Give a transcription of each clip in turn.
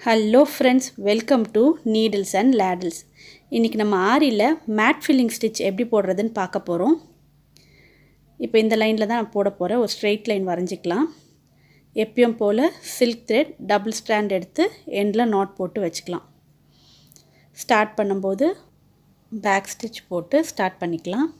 Hello friends, welcome to needles and ladles. இன்றைக்கி நம்ம ஆரியில் mat filling stitch எப்படி போடுறதுன்னு பார்க்க போகிறோம். இப்போ இந்த லைனில் தான் நான் போட போகிறேன். ஒரு ஸ்ட்ரெயிட் லைன் வரைஞ்சிக்கலாம். எப்பயும் போல் சில்க் த்ரெட் டபுள் ஸ்ட்ராண்ட் எடுத்து எண்டில் நாட் போட்டு வச்சுக்கலாம். ஸ்டார்ட் பண்ணும்போது பேக் ஸ்டிச் போட்டு ஸ்டார்ட் பண்ணிக்கலாம்.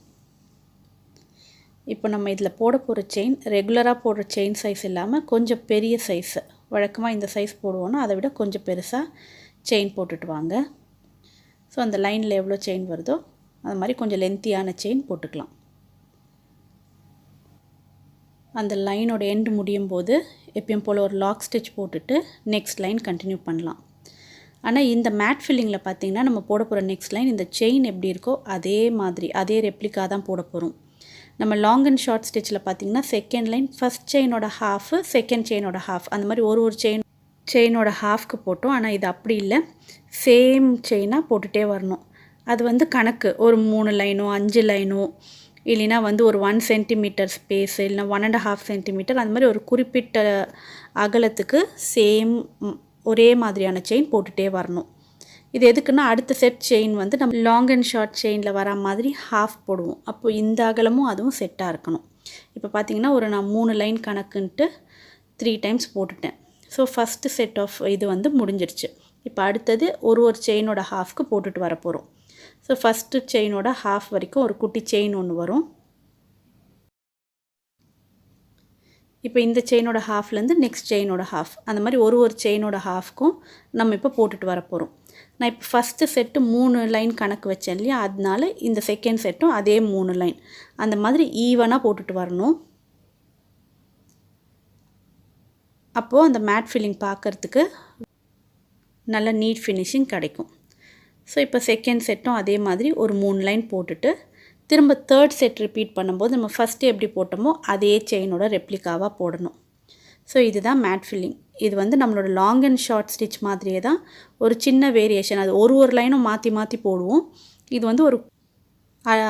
இப்போ நம்ம இதில் போட போகிற செயின் ரெகுலராக போடுற செயின் சைஸ் இல்லாமல் கொஞ்சம் பெரிய சைஸு, வழக்கமாக இந்த சைஸ் போடுவோன்னா அதை விட கொஞ்சம் பெருசாக செயின் போட்டுட்டு வாங்க. ஸோ அந்த லைனில் எவ்வளோ செயின் வருதோ அது மாதிரி கொஞ்சம் லென்த்தியான செயின் போட்டுக்கலாம். அந்த லைனோட எண்டு முடியும் போது எப்பயும் போல் ஒரு லாக் ஸ்டிச் போட்டுட்டு நெக்ஸ்ட் லைன் கண்டினியூ பண்ணலாம். ஆனால் இந்த மேட் ஃபில்லிங்கில் பார்த்திங்கன்னா நம்ம போட போகிற நெக்ஸ்ட் லைன் இந்த செயின் எப்படி இருக்கோ அதே மாதிரி அதே ரெப்ளிகா தான் போட போகிறோம். நம்ம லாங் அண்ட் ஷார்ட் ஸ்டிச்சில் பார்த்திங்கன்னா செகண்ட் லைன் ஃபஸ்ட் செயினோட ஹாஃபு, செகண்ட் செயினோட ஹாஃப், அந்த மாதிரி ஒரு செயினோட ஹாஃப்க்கு போட்டோம். ஆனால் இது அப்படி இல்லை, சேம் செயினாக போட்டுகிட்டே வரணும். அது கணக்கு ஒரு 3 லைனோ 5 லைனோ இல்லைனா ஒரு 1 சென்டிமீட்டர் ஸ்பேஸ் இல்லைனா 1.5 சென்டிமீட்டர், அந்த மாதிரி ஒரு குறிப்பிட்ட அகலத்துக்கு சேம் ஒரே மாதிரியான செயின் போட்டுகிட்டே வரணும். இது எதுக்குன்னா அடுத்த செட் செயின் நம்ம லாங் அண்ட் ஷார்ட் செயினில் வர மாதிரி ஹாஃப் போடுவோம். அப்போது இந்த அகலமும் அதுவும் செட்டாக இருக்கணும். இப்போ பார்த்திங்கன்னா நான் 3 லைன் கணக்குன்ட்டு 3 டைம்ஸ் போட்டுட்டேன். ஸோ ஃபஸ்ட்டு செட் ஆஃப் இது முடிஞ்சிருச்சு. இப்போ அடுத்தது ஒரு செயினோட ஹாஃப்க்கு போட்டுட்டு வர போகிறோம். ஸோ ஃபஸ்ட்டு செயினோட ஹாஃப் வரைக்கும் ஒரு குட்டி செயின் ஒன்று வரும். இப்போ இந்த செயினோட ஹாஃப்லேருந்து நெக்ஸ்ட் செயினோட ஹாஃப், அந்த மாதிரி ஒரு செயினோட ஹாஃப்க்கும் நம்ம இப்போ போட்டுட்டு வர போகிறோம். நான் இப்போ ஃபஸ்ட்டு செட்டு 3 லைன் கணக்கு வச்சேன் இல்லையா, அதனால இந்த செகண்ட் செட்டும் அதே 3 லைன் அந்த மாதிரி ஈவனாக போட்டுட்டு வரணும். அப்போது அந்த மேட் ஃபில்லிங் பார்க்குறதுக்கு நல்ல நீட் ஃபினிஷிங் கிடைக்கும். ஸோ இப்போ செகண்ட் செட்டும் அதே மாதிரி ஒரு 3 லைன் போட்டுட்டு திரும்ப தேர்ட் செட் ரிப்பீட் பண்ணும்போது நம்ம ஃபஸ்ட்டு எப்படி போட்டோமோ அதே செயினோட ரெப்ளிகாவாக போடணும். ஸோ இதுதான் மேட் ஃபில்லிங். இது நம்மளோட லாங் அண்ட் ஷார்ட் ஸ்டிச் மாதிரியே தான், ஒரு சின்ன வேரியேஷன். அது ஒரு லைனும் மாற்றி மாற்றி போடுவோம். இது ஒரு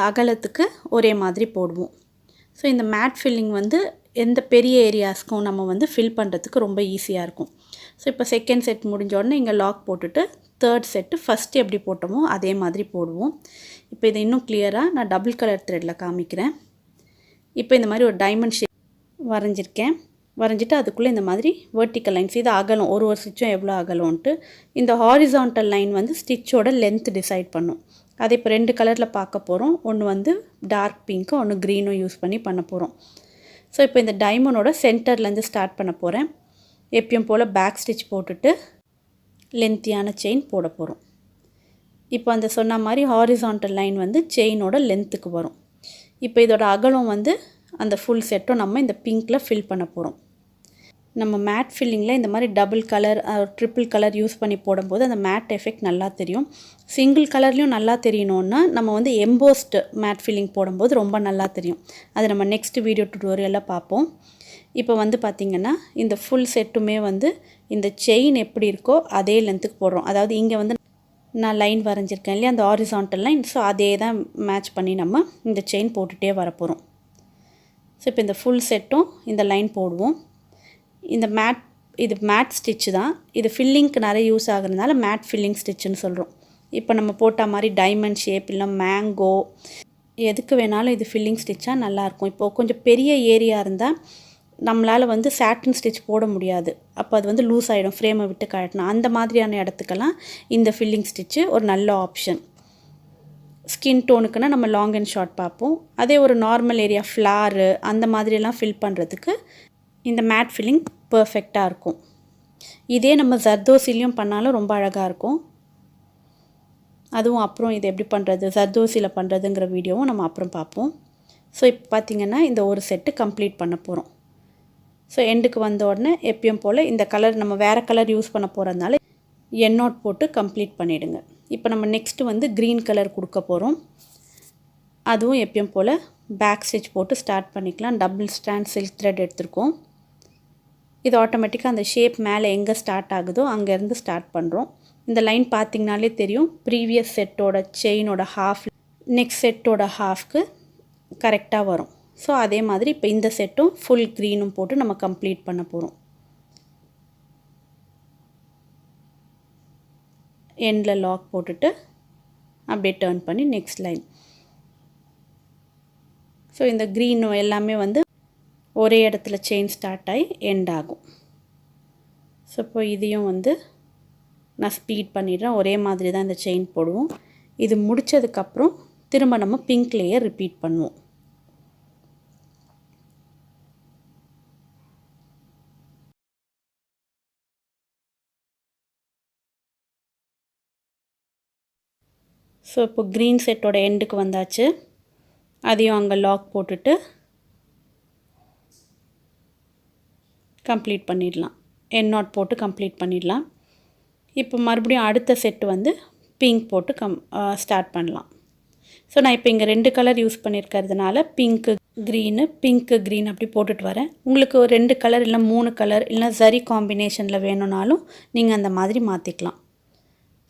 அகலத்துக்கு ஒரே மாதிரி போடுவோம். ஸோ இந்த மேட் ஃபில்லிங் எந்த பெரிய ஏரியாஸ்க்கும் நம்ம ஃபில் பண்ணுறதுக்கு ரொம்ப ஈஸியாக இருக்கும். ஸோ இப்போ செகண்ட் செட் முடிஞ்ச உடனே இங்கே லாக் போட்டுட்டு தேர்ட் செட்டு ஃபஸ்ட்டு எப்படி போட்டோமோ அதே மாதிரி போடுவோம். இப்போ இதை இன்னும் கிளியராக நான் டபுள் கலர் த்ரெட்டில் காமிக்கிறேன். இப்போ இந்த மாதிரி ஒரு டைமண்ட் ஷேப் வரைஞ்சிட்டு அதுக்குள்ளே இந்த மாதிரி வெர்டிக்கல் லைன்ஸ், இது அகலம் ஒரு ஸ்டிச்சும் எவ்வளோ அகலம்ன்ட்டு. இந்த ஹாரிசான்டல் லைன் ஸ்டிச்சோட லென்த் டிசைட் பண்ணும். அதை இப்போ 2 கலரில் பார்க்க போகிறோம். ஒன்று டார்க் பிங்க்கும் ஒன்று க்ரீனும் யூஸ் பண்ணி பண்ண போகிறோம். ஸோ இப்போ இந்த டைமண்டோட சென்டர்லேருந்து ஸ்டார்ட் பண்ண போகிறேன். எப்பயும் போல் பேக் ஸ்டிச் போட்டுட்டு லென்த்தியான செயின் போட போகிறோம். இப்போ அந்த சொன்ன மாதிரி ஹாரிசான்டல் லைன் செயினோட லென்த்துக்கு வரும். இப்போ இதோட அகலம் அந்த ஃபுல் செட்டும் நம்ம இந்த பிங்க்கில் ஃபில் பண்ண போகிறோம். நம்ம மேட் ஃபில்லிங்கில் இந்த மாதிரி double colour triple colour use பண்ணி போடும்போது அந்த மேட் எஃபெக்ட் நல்லா தெரியும். சிங்கிள் கலர்லேயும் நல்லா தெரியணுன்னா நம்ம எம்போஸ்டு மேட் ஃபில்லிங் போடும்போது ரொம்ப நல்லா தெரியும். அது நம்ம நெக்ஸ்ட் வீடியோ டுட்டோரியலில் பார்ப்போம். இப்போ பார்த்திங்கன்னா இந்த ஃபுல் செட்டுமே இந்த செயின் எப்படி இருக்கோ அதே லென்த்துக்கு போடுறோம். அதாவது இங்கே நான் லைன் வரைஞ்சிருக்கேன் இல்லையா, அந்த ஹாரிசான்டல் லைன். ஸோ அதே தான் மேட்ச் பண்ணி நம்ம இந்த செயின் போட்டுகிட்டே வரப்போகிறோம். ஸோ இப்போ இந்த ஃபுல் செட்டும் இந்த லைன் போடுவோம். இந்த இது மேட் ஸ்டிச்சு தான். இது ஃபில்லிங்க்கு நிறைய யூஸ் ஆகுறதுனால மேட் ஃபில்லிங் ஸ்டிச்சுன்னு சொல்கிறோம். இப்போ நம்ம போட்ட மாதிரி டைமண்ட் ஷேப் இல்லை மேங்கோ எதுக்கு வேணாலும் இது ஃபில்லிங் ஸ்டிச்சாக நல்லாயிருக்கும். இப்போது கொஞ்சம் பெரிய ஏரியா இருந்தால் நம்மளால் சாட்டின் ஸ்டிச் போட முடியாது. அப்போ அது லூஸ் ஆகிடும், ஃப்ரேமை விட்டு கழட்டணும். அந்த மாதிரியான இடத்துக்கெல்லாம் இந்த ஃபில்லிங் ஸ்டிச்சு ஒரு நல்ல ஆப்ஷன். ஸ்கின் டோனுக்குன்னா நம்ம லாங் அண்ட் ஷார்ட் பார்ப்போம். அதே ஒரு நார்மல் ஏரியா ஃப்ளாரு அந்த மாதிரியெல்லாம் ஃபில் பண்ணுறதுக்கு இந்த மேட் ஃபில்லிங் பர்ஃபெக்டாக இருக்கும். இதே நம்ம ஜர்தோசிலையும் பண்ணாலும் ரொம்ப அழகாக இருக்கும். அதுவும் அப்புறம் இது எப்படி பண்ணுறது, ஜர்தோசியில் பண்ணுறதுங்கிற வீடியோவும் நம்ம அப்புறம் பார்ப்போம். ஸோ இப்போ பார்த்திங்கன்னா இந்த ஒரு செட்டு கம்ப்ளீட் பண்ண போகிறோம். ஸோ எண்டுக்கு வந்த உடனே எப்பயும் போல் இந்த கலர் நம்ம வேறு கலர் யூஸ் பண்ண போகிறதுனால எண்ணோட் போட்டு கம்ப்ளீட் பண்ணிவிடுங்க. இப்போ நம்ம நெக்ஸ்ட்டு க்ரீன் கலர் கொடுக்க போகிறோம். அதுவும் எப்பயும் போல் பேக் ஸ்டிச் போட்டு ஸ்டார்ட் பண்ணிக்கலாம். டபுள் ஸ்ட்ராண்ட் சில்க் த்ரெட் எடுத்துருக்கோம். இது ஆட்டோமேட்டிக்காக அந்த ஷேப் மேலே எங்கே ஸ்டார்ட் ஆகுதோ அங்கேருந்து ஸ்டார்ட் பண்ணுறோம். இந்த லைன் பார்த்திங்கனாலே தெரியும், ப்ரீவியஸ் செட்டோட செயினோட ஹாஃப் நெக்ஸ்ட் செட்டோட ஹாஃப்க்கு கரெக்டாக வரும். ஸோ அதே மாதிரி இப்போ இந்த செட்டும் ஃபுல் க்ரீனும் போட்டு நம்ம கம்ப்ளீட் பண்ண போகிறோம். எண்டில் லாக் போட்டுட்டு அப்படியே டர்ன் பண்ணி நெக்ஸ்ட் லைன். ஸோ இந்த க்ரீன் எல்லாமே வந்து ஒரே இடத்துல செயின் ஸ்டார்ட் ஆகி எண்ட் ஆகும். ஸோ இப்போ இதையும் வந்து நான் ஸ்பீட் பண்ணிடுறேன். ஒரே மாதிரி தான் இந்த செயின் போடுவோம். இது முடித்ததுக்கப்புறம் திரும்ப நம்ம பிங்க் லேயர் ரிப்பீட் பண்ணுவோம். ஸோ இப்போ க்ரீன் செட்டோட எண்டுக்கு வந்தாச்சு. அதையும் அங்கே லாக் போட்டுட்டு கம்ப்ளீட் பண்ணிடலாம். எண்ட் நாட் போட்டு கம்ப்ளீட் பண்ணிடலாம். இப்போ மறுபடியும் அடுத்த செட்டு வந்து பிங்க் போட்டு ஸ்டார்ட் பண்ணலாம். ஸோ நான் இப்போ இங்கே 2 கலர் யூஸ் பண்ணியிருக்கிறதுனால பிங்க்கு க்ரீன் அப்படி போட்டுட்டு வரேன். உங்களுக்கு ஒரு 2 கலர் இல்லை 3 கலர் இல்லை சரி காம்பினேஷனில் வேணும்னாலும் நீங்கள் அந்த மாதிரி மாற்றிக்கலாம்.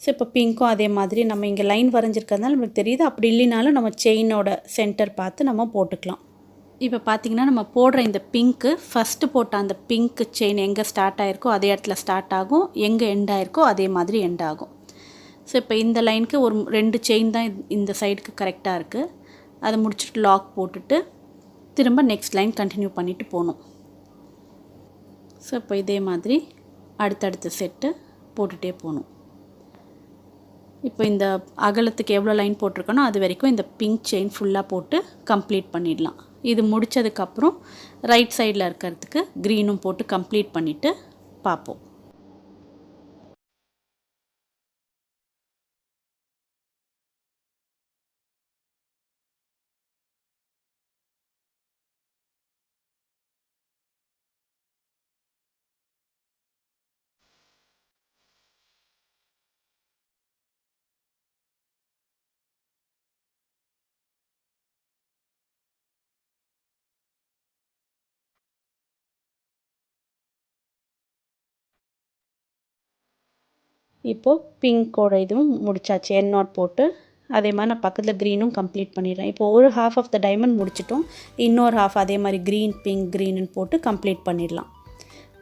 ஸோ இப்போ பிங்க்கும் அதே மாதிரி நம்ம இங்கே லைன் வரைஞ்சிருக்கிறதுனால நம்மளுக்கு தெரியுது. அப்படி இல்லைனாலும் நம்ம செயினோட சென்டர் பார்த்து நம்ம போட்டுக்கலாம். இப்போ பார்த்திங்கன்னா நம்ம போடுற இந்த பிங்க்கு ஃபஸ்ட்டு போட்ட அந்த பிங்க் செயின் எங்கே ஸ்டார்ட் ஆகிருக்கோ அதே இடத்துல ஸ்டார்ட் ஆகும், எங்கே எண்ட் ஆகிருக்கோ அதே மாதிரி எண்ட் ஆகும். ஸோ இப்போ இந்த லைனுக்கு ஒரு 2 செயின் தான் இந்த சைடுக்கு கரெக்டாக இருக்குது. அதை முடிச்சுட்டு லாக் போட்டுட்டு திரும்ப நெக்ஸ்ட் லைன் கண்டினியூ பண்ணிவிட்டு போகணும். ஸோ இப்போ இதே மாதிரி அடுத்தடுத்த செட்டு போட்டுகிட்டே போகணும். இப்போ இந்த அகலத்துக்கு எவ்வளோ லைன் போட்டிருக்கனோ அது வரைக்கும் இந்த பிங்க் செயின் ஃபுல்லாக போட்டு கம்ப்ளீட் பண்ணிடலாம். இது முடித்ததுக்கப்புறம் ரைட் சைடில் இருக்கிறதுக்கு க்ரீனும் போட்டு கம்ப்ளீட் பண்ணிவிட்டு பார்ப்போம். இப்போது பிங்கோட இதுவும் முடிச்சாச்சு. எண்ட் நாட் போட்டு அதே மாதிரி நான் பக்கத்தில் க்ரீனும் கம்ப்ளீட் பண்ணிடுறேன். இப்போ ஒரு ஹாஃப் ஆஃப் த டைமண்ட் முடிச்சிட்டோம். இன்னொரு ஹாஃப் அதே மாதிரி க்ரீன் பிங்க் க்ரீனுன்னு போட்டு கம்ப்ளீட் பண்ணிடலாம்.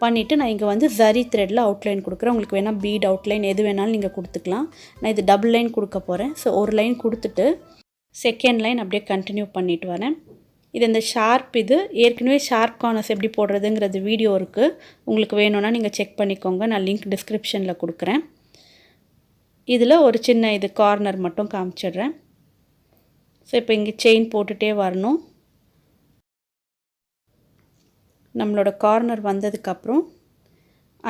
பண்ணிவிட்டு நான் இங்கே வந்து சரி த்ரெட்டில் அவுட்லைன் கொடுக்குறேன். உங்களுக்கு வேணால் பீட் அவுட்லைன் எது வேணாலும் நீங்கள் கொடுத்துக்கலாம். நான் இது டபுள் லைன் கொடுக்க போகிறேன். ஸோ ஒரு லைன் கொடுத்துட்டு செகண்ட் லைன் அப்படியே கண்டினியூ பண்ணிட்டு வரேன். இது இந்த ஷார்ப் இது ஏற்கனவே ஷார்ப் கார்னர்ஸ் எப்படி போடுறதுங்கிறது வீடியோ இருக்குது. உங்களுக்கு வேணும்னா நீங்கள் செக் பண்ணிக்கோங்க. நான் லிங்க் டிஸ்கிரிப்ஷனில் கொடுக்குறேன். இதில் ஒரு சின்ன இது கார்னர் மட்டும் காமிச்சிடுறேன். ஸோ இப்போ இங்கே செயின் போட்டுகிட்டே வரணும். நம்மளோட கார்னர் வந்ததுக்கப்புறம்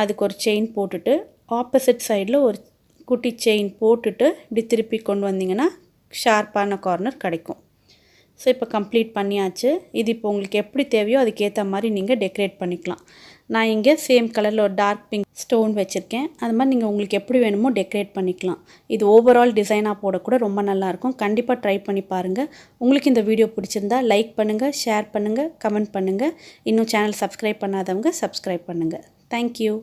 அதுக்கு ஒரு செயின் போட்டுட்டு ஆப்போசிட் சைடில் ஒரு குட்டி செயின் போட்டுட்டு இப்படி திருப்பி கொண்டு வந்தீங்கன்னா ஷார்ப்பான கார்னர் கிடைக்கும். ஸோ இப்போ கம்ப்ளீட் பண்ணியாச்சு. இது இப்போ உங்களுக்கு எப்படி தேவையோ அதுக்கேற்ற மாதிரி நீங்கள் டெக்கரேட் பண்ணிக்கலாம். நான் இங்கே சேம் கலரில் ஒரு டார்க் பிங்க் ஸ்டோன் வச்சுருக்கேன். அது மாதிரி நீங்கள் உங்களுக்கு எப்படி வேணுமோ டெக்கரேட் பண்ணிக்கலாம். இது ஓவரால் டிசைனாக போடக்கூட ரொம்ப நல்லாயிருக்கும். கண்டிப்பாக ட்ரை பண்ணி பாருங்கள். உங்களுக்கு இந்த வீடியோ பிடிச்சிருந்தா லைக் பண்ணுங்கள், ஷேர் பண்ணுங்கள், கமெண்ட் பண்ணுங்கள். இன்னும் சேனல் சப்ஸ்கிரைப் பண்ணாதவங்க சப்ஸ்கிரைப் பண்ணுங்கள். தேங்க்யூ.